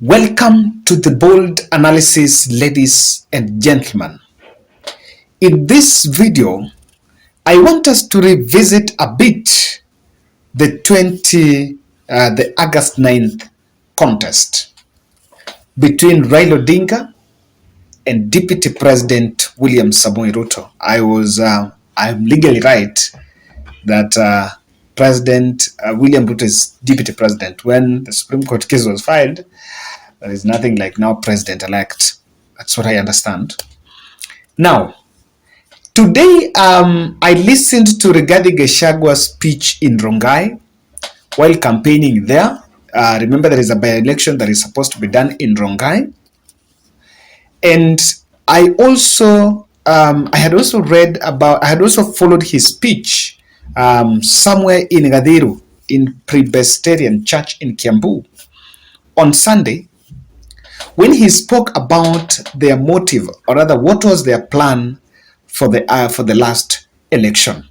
Welcome to the bold analysis, ladies and gentlemen. In this video, I want us to revisit a bit the August 9th contest between Raila Odinga and Deputy President William Samoei Ruto. I'm legally right that President William Ruto is Deputy President. When the Supreme Court case was filed, there is nothing like now President-elect. That's what I understand. Now, today I listened to Rigathi Gachagua's speech in Rongai while campaigning there. Remember, there is a by-election that is supposed to be done in Rongai. And I had also followed his speech somewhere in Gadiru, in Presbyterian Church in Kiambu on Sunday, when he spoke about their motive, or rather what was their plan for the last election.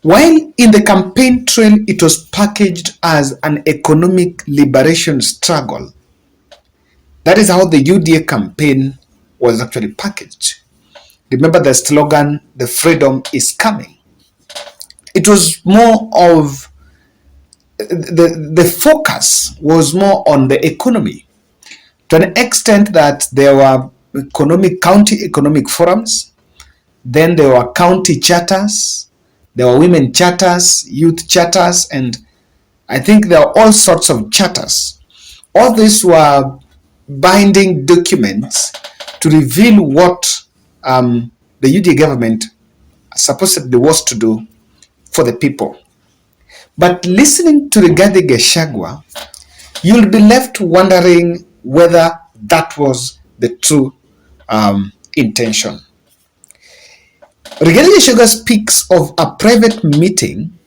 While in the campaign trail it was packaged as an economic liberation struggle, that is how the UDA campaign was actually packaged. Remember the slogan, "The freedom is coming." It was more of, the focus was more on the economy, to an extent that there were county economic forums, then there were county charters, there were women charters, youth charters, and I think there are all sorts of charters. All these were binding documents to reveal what the UDA government supposedly was to do for the people. But listening to Rigathi Gachagua, you'll be left wondering whether that was the true intention. Rigathi Gachagua speaks of a private meeting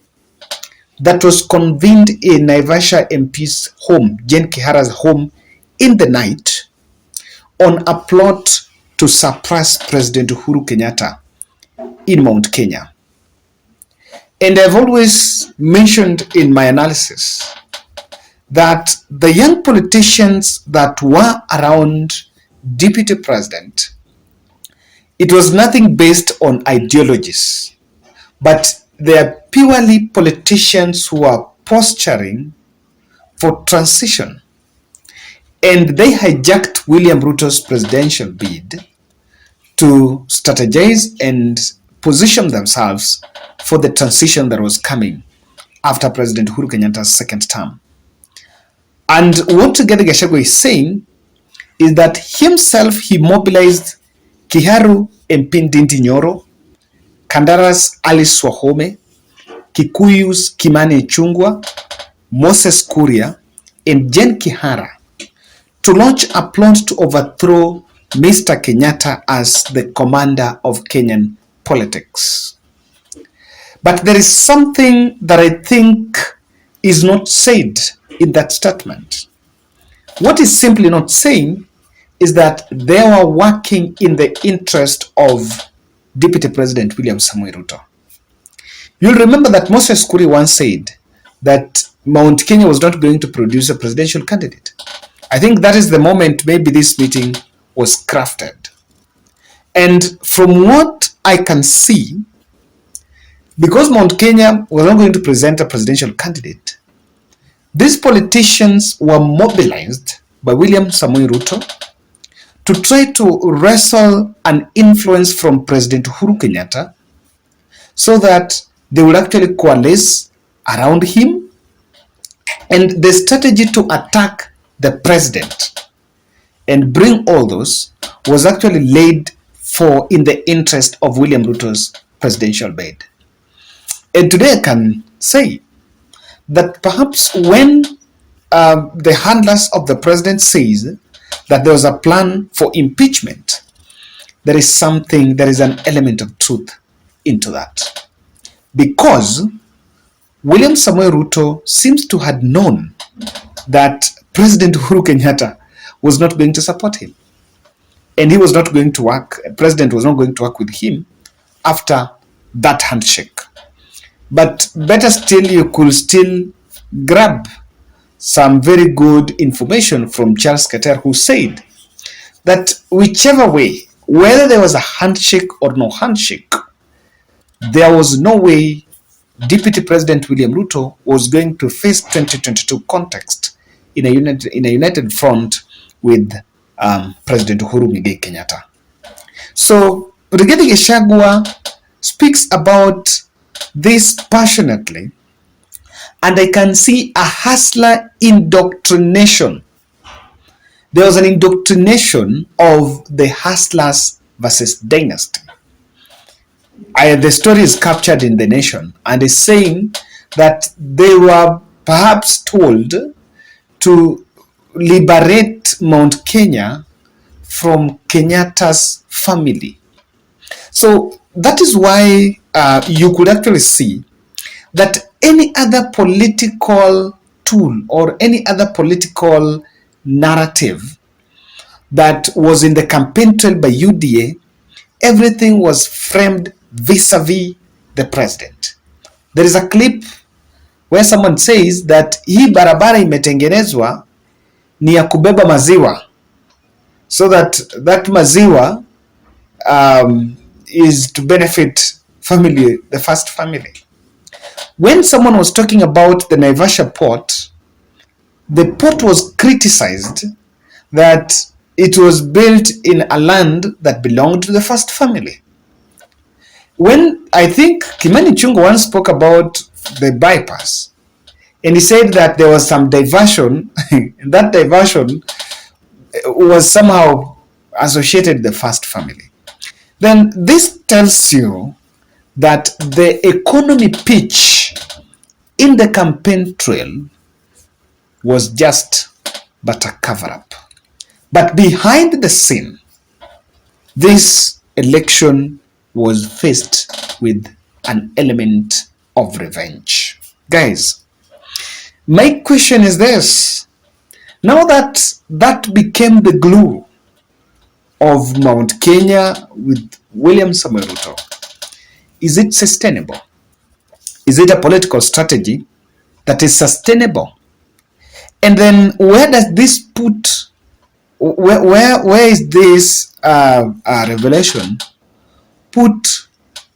that was convened in Naivasha MP's home, Jane Kihara's home, in the night on a plot to suppress President Uhuru Kenyatta in Mount Kenya. And I've always mentioned in my analysis that the young politicians that were around Deputy President, it was nothing based on ideologies, but they are purely politicians who are posturing for transition. And they hijacked William Ruto's presidential bid to strategize and position themselves for the transition that was coming after President Uhuru Kenyatta's second term. And what Rigathi Gachagua is saying is that himself, he mobilized Kiharu MP Ndindi Nyoro, Kandara's Alice Wahome, Kikuyu's Kimani Ichung'wah, Moses Kuria, and Jane Kihara to launch a plot to overthrow Mr. Kenyatta as the commander of Kenyan politics. But there is something that I think is not said in that statement. What is simply not saying is that they were working in the interest of Deputy President William Samoei Ruto. You'll remember that Moses Kuria once said that Mount Kenya was not going to produce a presidential candidate. I think that is the moment maybe this meeting was crafted. And from what I can see, because Mount Kenya was not going to present a presidential candidate, these politicians were mobilized by William Samoei Ruto to try to wrestle an influence from President Uhuru Kenyatta so that they would actually coalesce around him, and the strategy to attack the president and bring all those was actually laid for in the interest of William Ruto's presidential bid. And today I can say that perhaps when the handlers of the president says that there was a plan for impeachment, there is an element of truth into that. Because William Samoei Ruto seems to have known that President Uhuru Kenyatta was not going to support him. And he was not going to work, the president was not going to work with him after that handshake. But better still, you could still grab some very good information from Charles Keter, who said that whichever way, whether there was a handshake or no handshake, there was no way Deputy President William Ruto was going to face 2022 context in a united front with President Uhuru Kenyatta. So Rigathi Gachagua speaks about this passionately, and I can see a hustler indoctrination. There was an indoctrination of the hustlers versus dynasty. The story is captured in The Nation and is saying that they were perhaps told to liberate Mount Kenya from Kenyatta's family. So that is why you could actually see that any other political tool or any other political narrative that was in the campaign trail by UDA, everything was framed vis-a-vis the president. There is a clip where someone says that hii barabara imetengenezwa ni ya kubeba maziwa, so that maziwa is to benefit family, the first family. When someone was talking about the Naivasha port, the port was criticized that it was built in a land that belonged to the first family. When I think Kimani Ichung'wah once spoke about the bypass, and he said that there was some diversion, and that diversion was somehow associated with the first family. Then this tells you that the economy pitch in the campaign trail was just but a cover-up. But behind the scene, this election was faced with an element of revenge. Guys, my question is this. Now that that became the glue of Mount Kenya with William Samoei Ruto, is it sustainable? Is it a political strategy that is sustainable? And then where does this put, where is this revelation put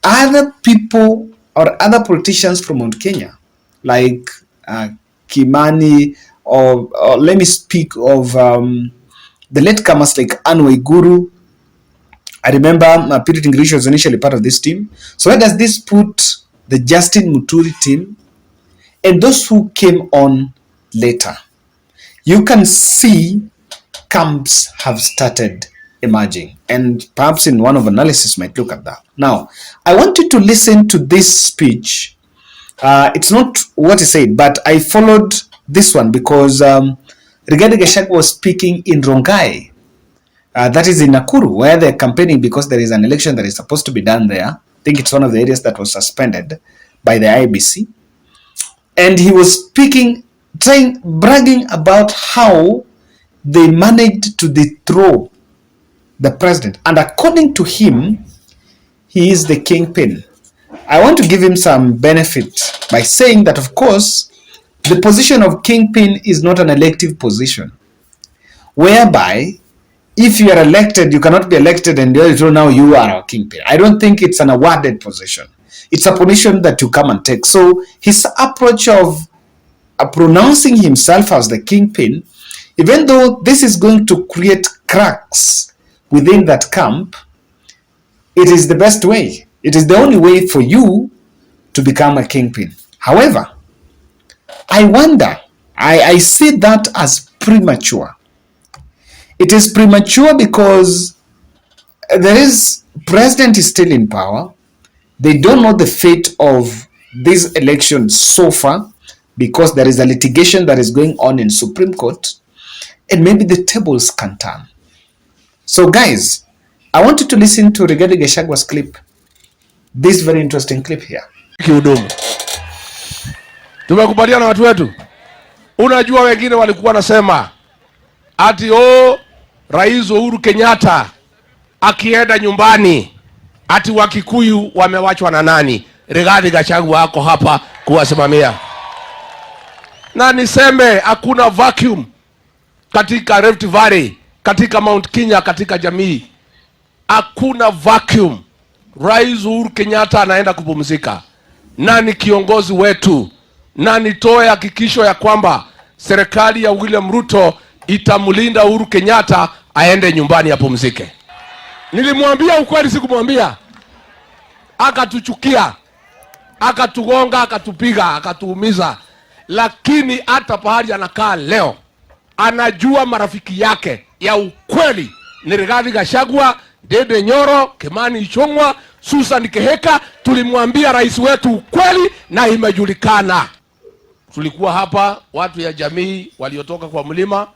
other people or other politicians from Mount Kenya, like Kimani, or let me speak of the latecomers like Anne Waiguru. I remember Peter Tingrisho was initially part of this team. So where does this put the Justin Muturi team and those who came on later? You can see camps have started emerging, and perhaps in one of analysis might look at that. Now, I want you to listen to this speech. It's not what he said, but I followed this one because Rigathi Gachagua was speaking in Rongai. That is in Nakuru, where they're campaigning because there is an election that is supposed to be done there. I think it's one of the areas that was suspended by the IBC. And he was speaking, bragging about how they managed to dethrone the president. And according to him, he is the kingpin. I want to give him some benefit by saying that, of course, the position of kingpin is not an elective position, whereby if you are elected, you cannot be elected and now you are a kingpin. I don't think it's an awarded position. It's a position that you come and take. So his approach of pronouncing himself as the kingpin, even though this is going to create cracks within that camp, it is the best way. It is the only way for you to become a kingpin. However, I wonder, I see that as premature. It is premature because president is still in power. They don't know the fate of this election so far because there is a litigation that is going on in Supreme Court, and maybe the tables can turn. So guys, I want you to listen to Rigathi Gachagua's clip. This very interesting clip here. Kihudumu. Tumekubaliana na watu wetu. Unajua wengine walikuwa nasema ati Rais Uhuru Kenyatta akienda nyumbani ati Wakikuyu wamewachwa na nani? Rigathi Gachagua wako hapa kuwasimamia. Na niseme hakuna vacuum katika Rift Valley, katika Mount Kenya, katika jamii. Hakuna vacuum. Rais Uhuru Kenyatta anaenda kupumzika, na ni kiongozi wetu, na nitoe hakikisho ya kwamba serikali ya William Ruto itamlinda Uhuru Kenyatta aende nyumbani apumzike. Nilimwambia ukweli, sikumwambia. Akatuchukia, akatugonga, akatupiga, akatuumiza. Lakini hata pahali anakaa leo, anajua marafiki yake ya ukweli ni Rigathi Gachagua, Dede Nyoro, Kimani Ichung'wah, Susan Keheka. Tulimwambia rais wetu ukweli na imejulikana. Tulikuwa hapa watu ya jamii waliotoka kwa mlima,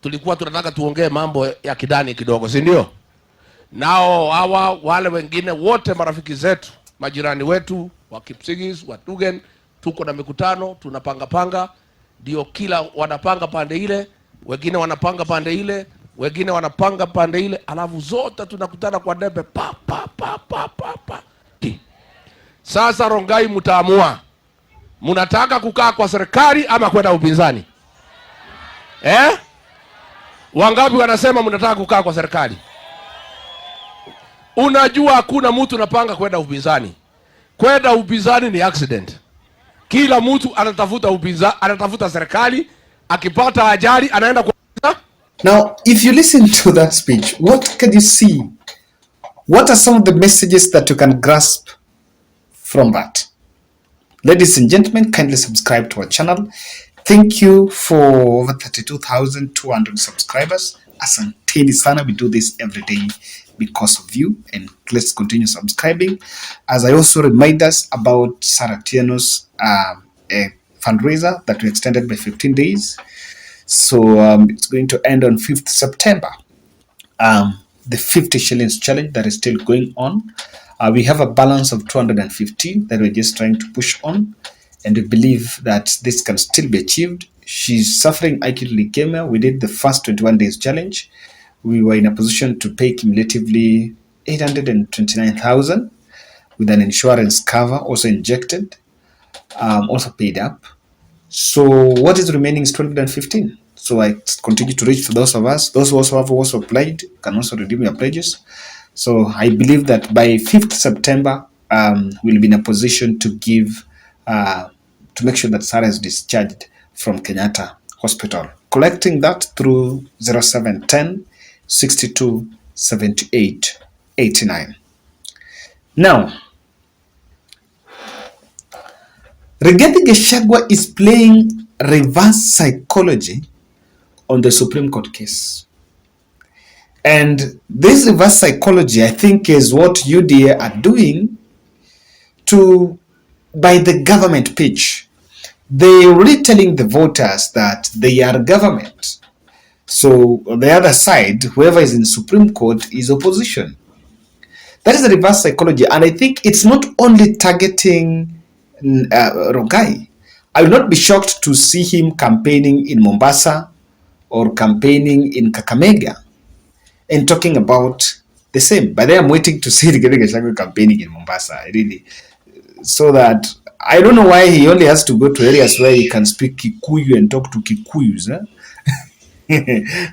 tulikuwa tunataka tuongee mambo ya kidani kidogo, si ndio? Nao hawa wale wengine wote marafiki zetu, majirani wetu wa Kipsigis, wa Tugen, tuko na mikutano, tunapanga, ndio kila wanapanga pande ile, wengine wanapanga pande ile, wengine wanapanga pande ile, alafu zote tunakutana kwa debe pa. Sasa Rongai, mtaamua mnataka kukaa kwa serikali ama kwenda upinzani? Wangapi wanasema mnataka kukaa kwa serikali? Unajua hakuna mtu anapanga kwenda upinzani. Kwenda upinzani ni accident. Kila mtu anatafuta upinzani, anatafuta serikali, akipata ajali anaenda kwa. Now, if you listen to that speech, what can you see? What are some of the messages that you can grasp from that? Ladies and gentlemen, kindly subscribe to our channel. Thank you for over 32,200 subscribers. Asanteni sana. We do this every day because of you, and let's continue subscribing. As I also remind us about Sarah Tieno's fundraiser that we extended by 15 days. So it's going to end on 5th September. The 50 shillings challenge that is still going on. We have a balance of 215 that we're just trying to push on, and we believe that this can still be achieved. She's suffering acute leukemia. We did the first 21 days challenge. We were in a position to pay cumulatively 829,000 with an insurance cover also injected, also paid up. So what is remaining is 215. So I continue to reach for those of us. Those who also have also applied can also redeem your pledges. So I believe that by 5th September, we'll be in a position to give, to make sure that Sarah is discharged from Kenyatta Hospital. Collecting that through 0710 62 78 89. Now, Rigathi Gachagua is playing reverse psychology on the Supreme Court case. And this reverse psychology, I think, is what UDA are doing to, by the government pitch. They're really telling the voters that they are government. So on the other side, whoever is in Supreme Court is opposition. That is the reverse psychology. And I think it's not only targeting Rongai. I will not be shocked to see him campaigning in Mombasa or campaigning in Kakamega and talking about the same. But I'm waiting to see Rigathi Gachagua campaigning in Mombasa, really. So that, I don't know why he only has to go to areas where he can speak Kikuyu and talk to Kikuyus.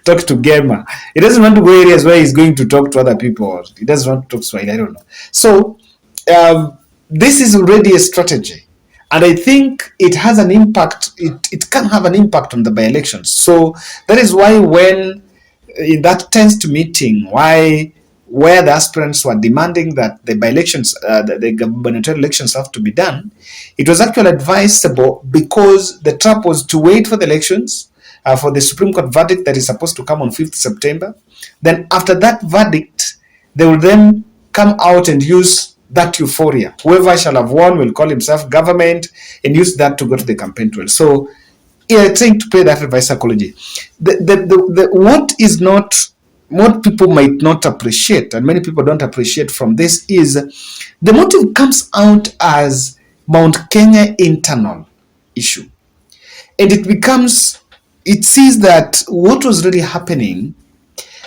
Talk to Gema. He doesn't want to go areas where he's going to talk to other people. He doesn't want to talk Swahili, I don't know. So, this is already a strategy. And I think it has an impact, it can have an impact on the by-elections. So that is why when in that tensed meeting, where the aspirants were demanding that the by-elections, the gubernatorial elections have to be done, it was actually advisable, because the trap was to wait for the elections, for the Supreme Court verdict that is supposed to come on 5th September. Then after that verdict, they will then come out and use that euphoria. Whoever shall have won will call himself government and use that to go to the campaign trail. So, yeah, trying to play that reverse psychology. What people might not appreciate, and many people don't appreciate from this, is the motive comes out as Mount Kenya internal issue. And it sees that what was really happening,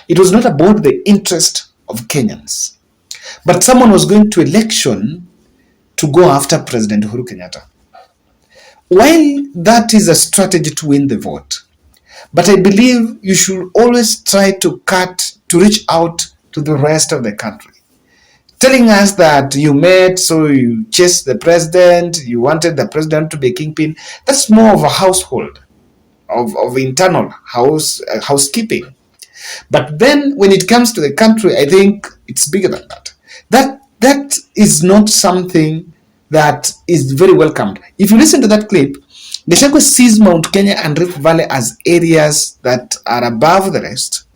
it was not about the interest of Kenyans, but someone was going to election to go after President Uhuru Kenyatta. while that is a strategy to win the vote, but I believe you should always try to reach out to the rest of the country. Telling us that you met, so you chased the president, you wanted the president to be kingpin, that's more of a household, of internal housekeeping. But then when it comes to the country, I think it's bigger than that. That is not something that is very welcomed. If you listen to that clip, Gachagua sees Mount Kenya and Rift Valley as areas that are above the rest,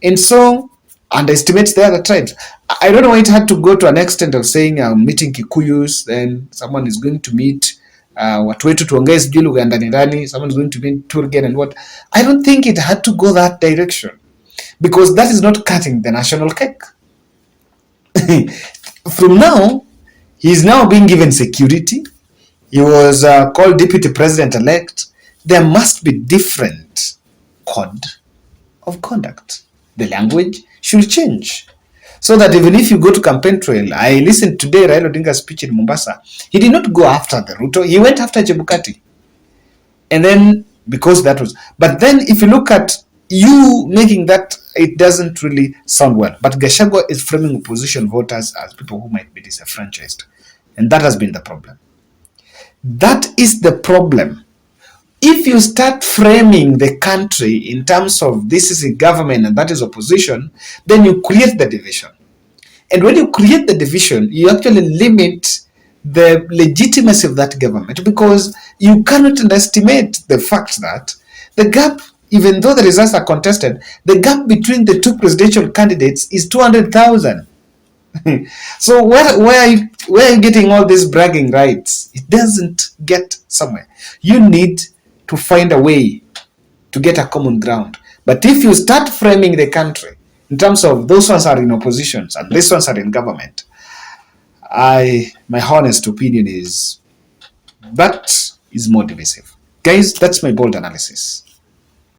and so underestimates the other tribes. I don't know why it had to go to an extent of saying I'm meeting Kikuyus, then someone is going to meet watu wetu tuongee sijui lugha ndani ndani, someone is going to meet Turgen and what. I don't think it had to go that direction, because that is not cutting the national cake. From now, he is now being given security. He was called deputy president-elect. There must be different code of conduct. The language should change, so that even if you go to campaign trail, I listened today Raila Odinga's speech in Mombasa. He did not go after the Ruto. He went after Chebukati, and then because that was. But then if you look at you making that, it doesn't really sound well. But Gachagua is framing opposition voters as people who might be disenfranchised, and that has been the problem. That is the problem. If you start framing the country in terms of this is a government and that is opposition, then you create the division. And when you create the division, you actually limit the legitimacy of that government, because you cannot underestimate the fact that the gap, even though the results are contested, the gap between the two presidential candidates is 200,000. So where are you getting all these bragging rights? It doesn't get somewhere. You need to find a way to get a common ground. But if you start framing the country in terms of those ones are in oppositions and these ones are in government, my honest opinion is that is more divisive. Guys, that's my bold analysis.